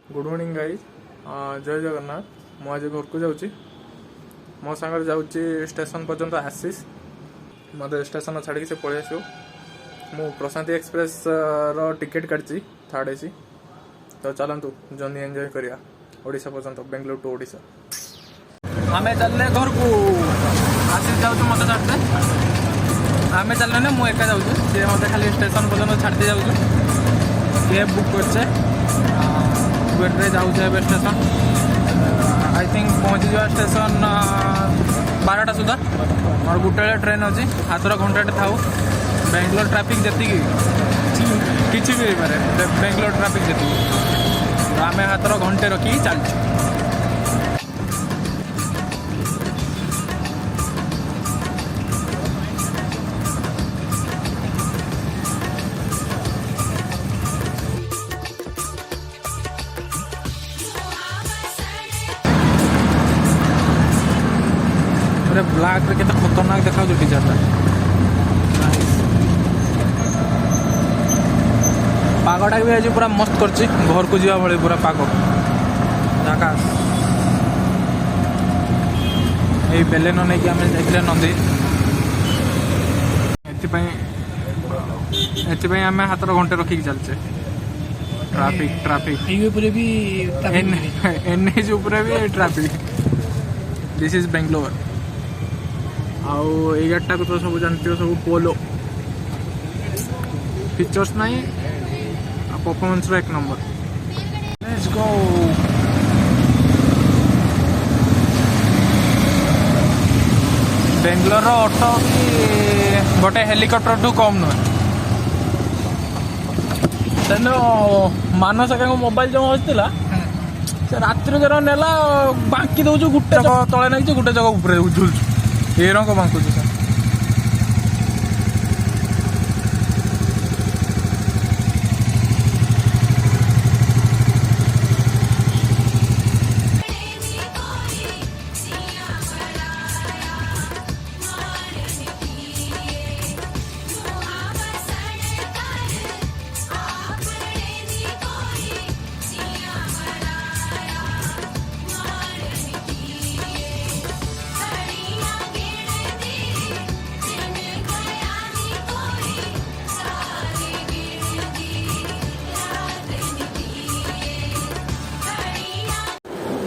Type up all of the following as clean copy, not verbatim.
Good morning guys जय जगन्नाथ मु आज घर को जाऊँगी मो सागर जाऊँगी स्टेशन पर्यंत आशीष मत स्टेशन छाड़ी से पलि आसो मु प्रशांति एक्सप्रेस रो टिकेट काटी थर्ड एसी तो चलतु जर्नी एंजॉय करिया ओडिशा पर्यंत बेंगलोर टू ओडिशा आम चलने घर को आशीष जाऊँ मत छाड़ते आम चलने ना मुझे एका जाऊँ सी मत खाली स्टेशन पर्यंत छाड़ते जाऊँ कैब बुक कर वेट्रे जाऊँ स्टेशन आई थिंक पहुँची जा स्टेशन 12टा सुधा और गोटे ट्रेन अच्छी हाथर घंटे था बेंगलोर ट्राफिक जी किसी भी हो पारे बेंगलोर ट्राफिक जी आम हाथर घंटे रखी चलचु ब्लैक रे केते खतरनाक देखा टीचर पागटा भी आज पूरा मस्त कर घर को जावा भाई पूरा पाग आकाश ये बेलेन नहीं कि आम जाइए नंदी एपाई आम हाथ घंटे रखिक चलचे ट्राफिक ट्राफिक भी एनएच भी ट्राफिक दिस इज बेंगलोर आउ ये गाड़टा को तो सब जानते हो सब पोलो फीचर्स नहीं परफॉर्मेंस एक number let's go Bangalore auto भी गोटे हेलिकॉप्टर टू कम नुहे तेन मानस का मोबाइल जो बसला से रात्रि जरा नेला बांकी दौचु गोटे जगह तले नहीं गोटे जगह ऊपर झुलचु ये रंग बांकुच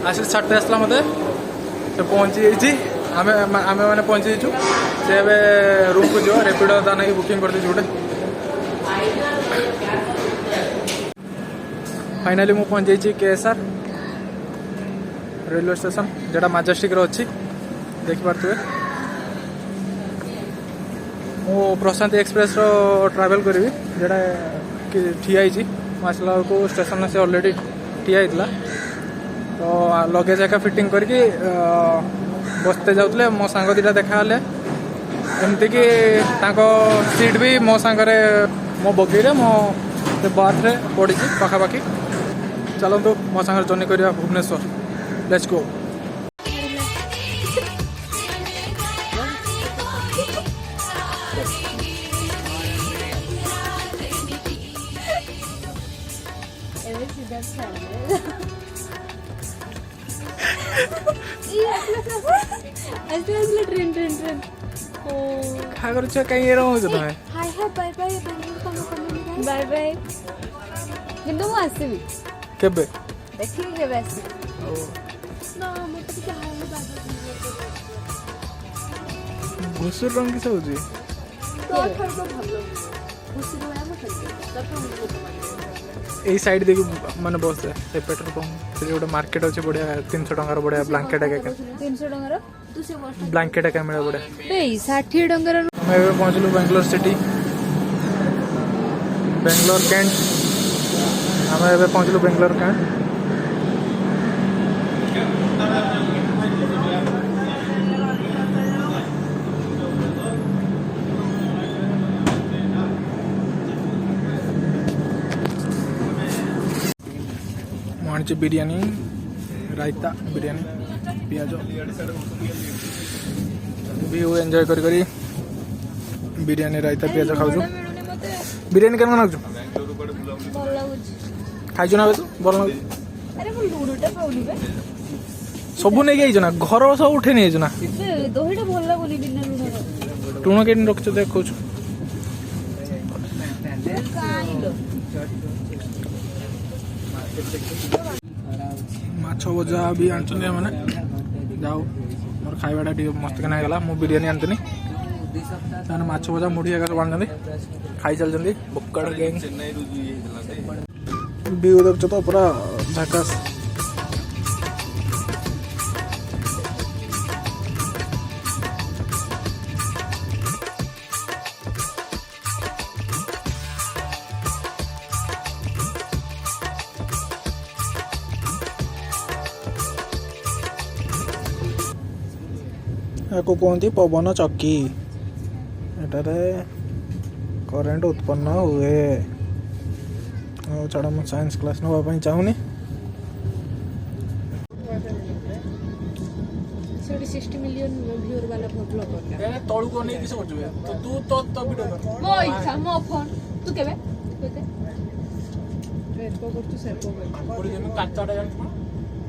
आशीष छाड़ते आसला मत से पहुँची आम मैंने पहुँची से रूम को जो रेपिडो ता नहीं बुकिंग कर गोटे फाइनाली मु पहुँच जाइए केएसआर रेलवे स्टेशन जोटा मजेस्टिक अच्छी देखिपे मु प्रशांति एक्सप्रेस रो ट्रावेल करी जोटा ठिया आसला को स्टेशन से ऑलरेडी ठिया होता तो लगेज एका फिटिंग करके बसते जाऊे मो सांग दीटा देखा एमती कि सीट भी मो सांगरे मो बगी रे मो बाथ रे पड़ी पाखापाखि चलतु मो सांगे जर्नी करिया Bhubaneswar let's go train train train खा कर कहीं ये रहो तो है hi hi bye bye bye bye किंतु मु आसीबी केबे देखि केबे आसी ना मत के हाय बाय घुसुर रंग की सब जी तो खर को भलो घुसुर होया मत ए साइड देखि माने बस ए पेट्रोल पंप से गोटे मार्केट अच्छे बढ़िया 300 टंकार बढ़िया ब्लैंकेट का 300 टंकार तू से बस ब्लैंकेट का मिले बढ़िया बे 60 टंकार मैं पहुंचलु बेंगलोर सिटी बेंगलोर कैंट हमें पहुंचलु बेंगलोर कैंट मानची बिरयानी रायता बिरयानी पियाज भी एंजॉय करी करी बिरयानी रायता पियाज खाऊ बिरयानी केन खाऊ ଭଲ ଲାଗୁଛି ଖାଇଛୁ ନା ତୁ ଭଲ ଲାଗୁଛି अरे वो लुडोटा पाउनी बे सबू नहीं गई ना घर सब उठे नहीं ना दहीटा भल लागुनी बिना लुण लुण के रखछ देखो माछ भजा भी आनी मैंने जाओ मोर खाइबाटा टे मस्त के गला मु बिरियानी आनी माछ भजा मुढ़ी आगे सब आनी खाई चलती बुक्कड़ गैंग व्यू देखो तो पूरा झकास या कहते पवन चक्की एटारे करेन्ट उत्पन्न हुए छाड़ा मुझे साइंस क्लास नापी चाहूनी 60 मिलियन व्यूअर वाला ब्लॉग करला तळु को नहीं किस करजबे तो तू तो वीडियो कर मो इच्छा मो फोन तू केबे कोते रेड को करतु सेट को पूरी जन काचाडा जान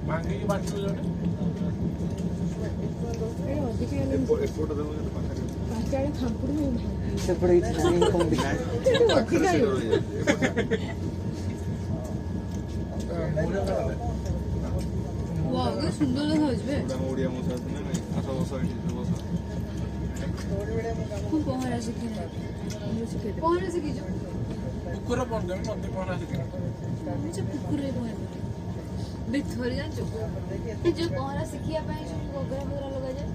भांगी की बांटी जोटे ए अधिक फोटो दे काचाडा खांपुड़ में से बड़ी चीज कौन दिखाए वाह ये सुंदर देखा ओडिया मुसा ने 18 वर्ष तू पहरा सीखे पहरा सीखी जो कुकुर बंद में मत पहरा सिखे मुझे कुकुर रे पहरा बे थोड़ी जान जो पहरा सीखिया पाई जो गोगरा गोगरा लगा जाए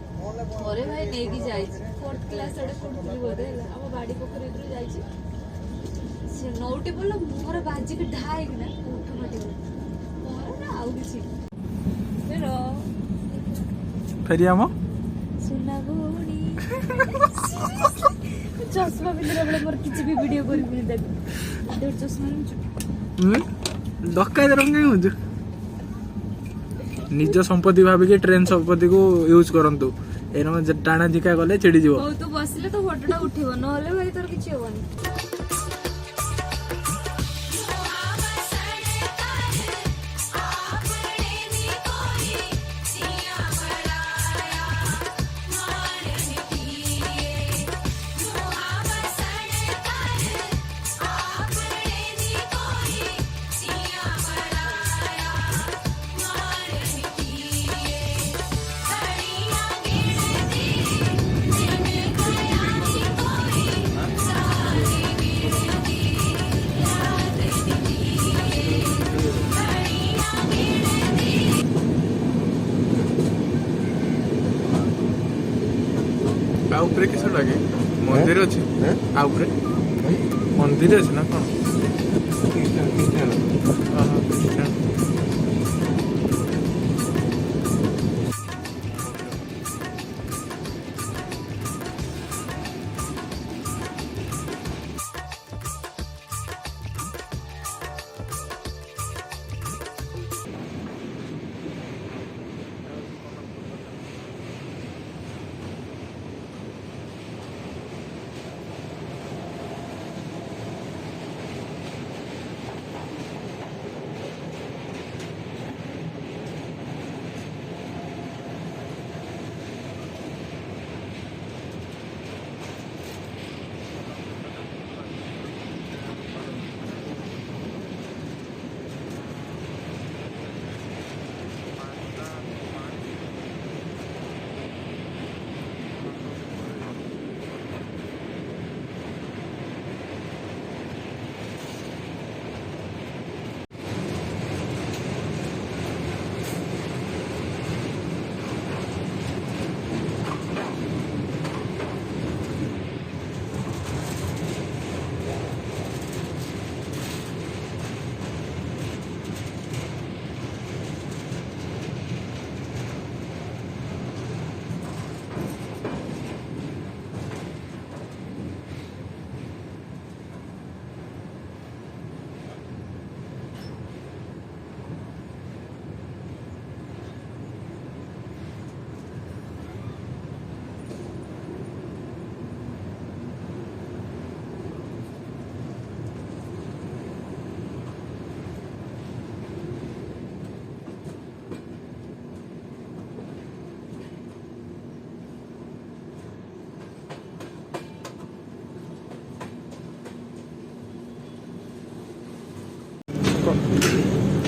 थोड़े भाई नहीं की जाई 4th क्लास अडे पढुली बोदे हम बाडी पोखरी इधर जाई छी से नोटे बोला मोर बाजी के ढाई ना उठ मटी मोर ना आउ छी हेलो फेरिया मो सुना गोणी चश्मा बिंदरा बड़े मोर किछि भी वीडियो करी बुनी देख देर चश्मा में धक्का दे रंगे मुझे निज संपत्ति भाविक ट्रेन संपत्ति को यूज करंतु एनो टाणा धिका गले चिड़ी जीव हो तू बसले तो फोटोटा उठिबो नहले भाई तोर किछि होबनी आउपरे किस लगे मंदिर अच्छी आउपरे मंदिर अच्छी ना कौन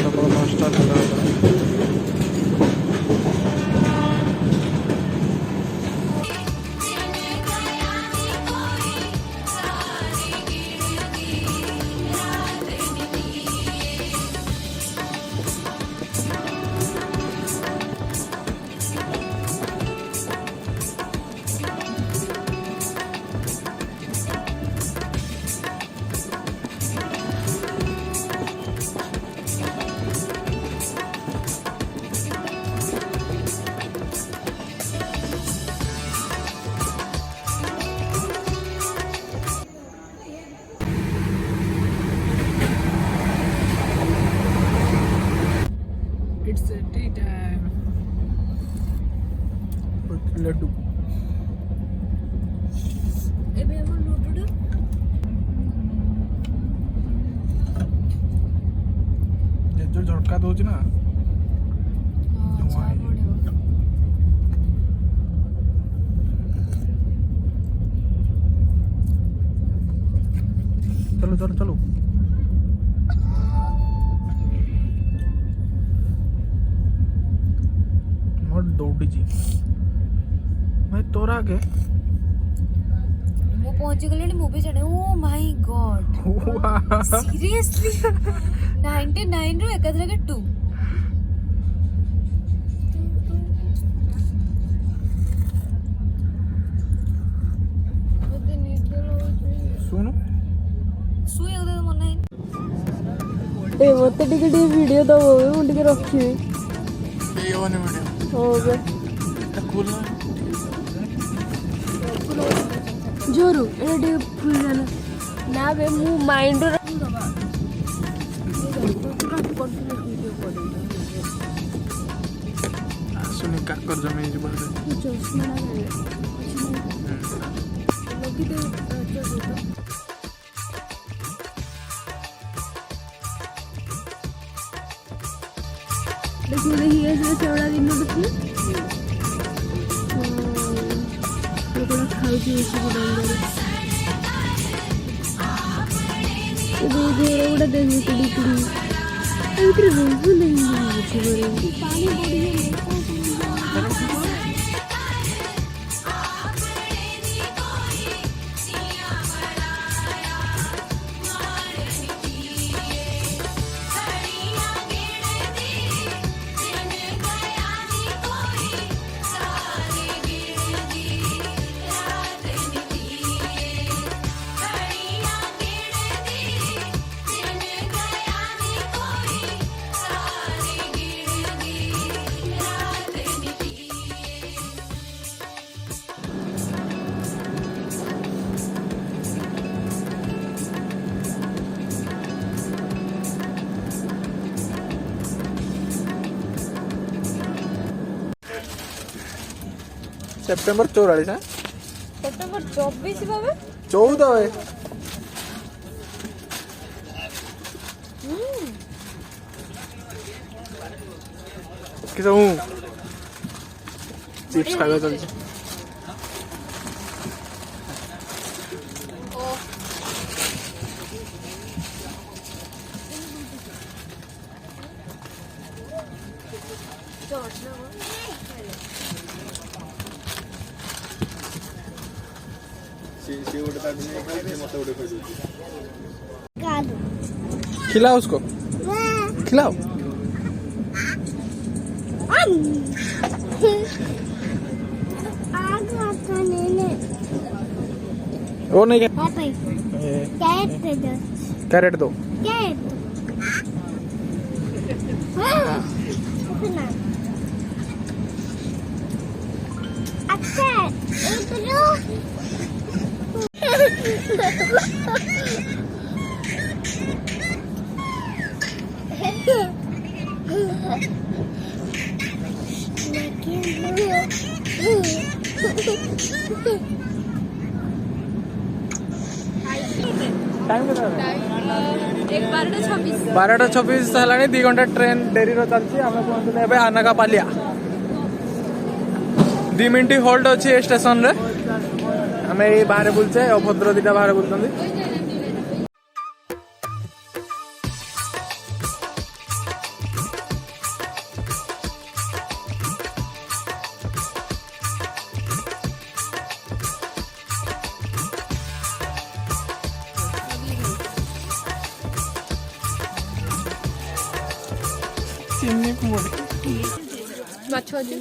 ସକାଳ 5ଟା ହେଲା। It's a tea time. Laddu. ଏବେ ଆମର ଲୁଡୁଟା ଯୋଉ ଝଟକା ଦଉଛି ନା ଚା ପଡ଼ିବ। चलो चलो चलो मैं दौड़ी जी भाई तोरा के ମୁଁ ପହଞ୍ଚିଗଲିଣି ମୁଁ ବି ଜାଣେ। ଓ ମାଇ ଗଡ୍ ସିରିୟସଲି 99 ରୁ ଏକାଥରକେ 2 ମତେ ନିଦ ଲାଗୁଛି। सुनो ଶୋଇବାକୁ ତ ମନେ ନାହିଁ। ए मत टिके टिके वीडियो दबो मु टिके रखिबे ये वाला वीडियो हो बे এটা cool না जोरु ए टिके फुल जाना ना बे मु माइंड रो सुनी काकर जमे जी बाहर चश्मा लगा लगी तो देखिए देखिए ऐसे चौड़ा दिन देखिए लोग खाऊची ऐसे भी डंगर ये घोड़ा उड़ा देखिए कुड़ी कुड़ी इधर रोज नहीं है पानी बड़ी है सेप्टेम्बर 44 है ସେପ୍ଟେମ୍ବର 24 ଭାବେ 14 है किसा हूँ चिप्स खाएगा चल ସେ ଗୋଟେ ତା ଦିନେ ଖାଇଲେ ମତେ ଗୋଟେ ଖୋଇଦଉଛି खिलाओ उसको खिलाओ वो नहीं कैरेट दो टाइम एक 12:26 12:26 है 2 घंटा ट्रेन डेरी चलती आम पहुँचले आनाका पालिया 2 मिनट होल्ड अच्छी स्टेशन रे आम ये बाहर बुलचे अभद्र दीटा बाहर बुलते ଚିନି ମୁଢ଼ି ମାଛ ଅଛି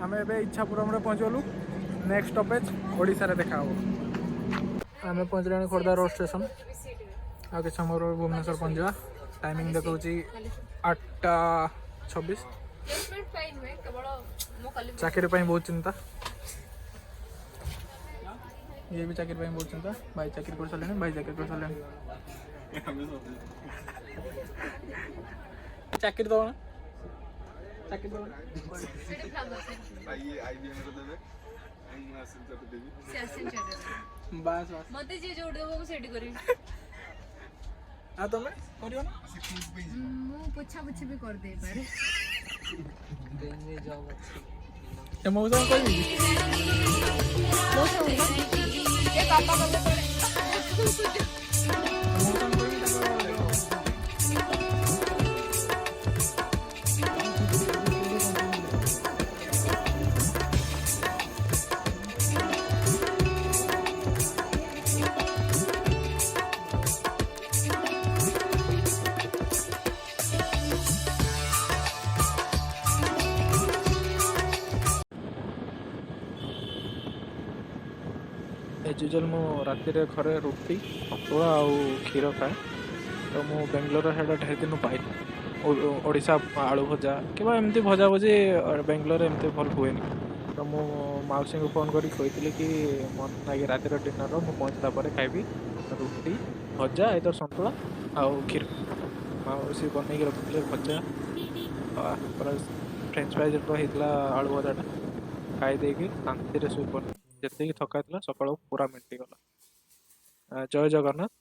ଆମେ ଏବେ ଇଚ୍ଛାପୁରମରେ ପହଞ୍ଚିଗଲୁ। ନେକ୍ସଟ ଷ୍ଟପେଜ ଓଡ଼ିଶାରେ ଦେଖା ହବ। ଆମେ ପହଞ୍ଚିଲାଣି ଖୋର୍ଦ୍ଧା ରୋଡ୍ ଷ୍ଟେସନ। ଆଉ କିଛି ସମୟ ପରେ ଭୁବନେଶ୍ୱର ପହଞ୍ଚିବା। ଟାଇମିଂ ଦେଖାଉଛି 8:26। ଚାକିରି ପାଇଁ ବହୁତ ଚିନ୍ତା। ଇଏ ବି ଚାକିରି ପାଇଁ ବହୁତ ଚିନ୍ତା। ଭାଇ ଚାକିରି କରିସାରିଲେଣି, ଭାଇ ଚାକିରି କରିସାରିଲେଣି। ଚାକିରି ଦବ ନା? ଚାକିରି ଦବ ନା? ବାସ୍ ବାସ୍। ମତେ ଯିଏ ଯୋଉଠି ଦବ ମୁଁ ସେଇଠି କରିବି। ଆଉ ତମେ କରିବ ନା? ମୁଁ ପୋଛା ପୋଛି ବି କରିଦେଇପାରେ। ଏ ମଉସା କହିବି କି? ମଉସା ଏ ବାପା ଗଲେ ପରେ ମଉସାଙ୍କୁ କହିବି ତାଙ୍କର एज यूजुअल मु रातिर घरे रुटी सतुआ और क्षीर खाए। तो मु बेंगलोर हेडा ढेर दिन पाई ओडिशा आलू भजा कि एमती भजा भजी बेंगलोर एमती भल हुए। तो मु मौसी को फोन करी कही कि मोर रातिर डिनर मु पहुँचला पर खाइबी रुटी भजा इधर सतुआ आउ क्षीर। मौसी बनई रखी भजा फ्रेंच फ्राइज होता आलू भजाटा खाई शांति से शुभ जितनी थका था सका पूरा मेटी गला। जय जगन्नाथ।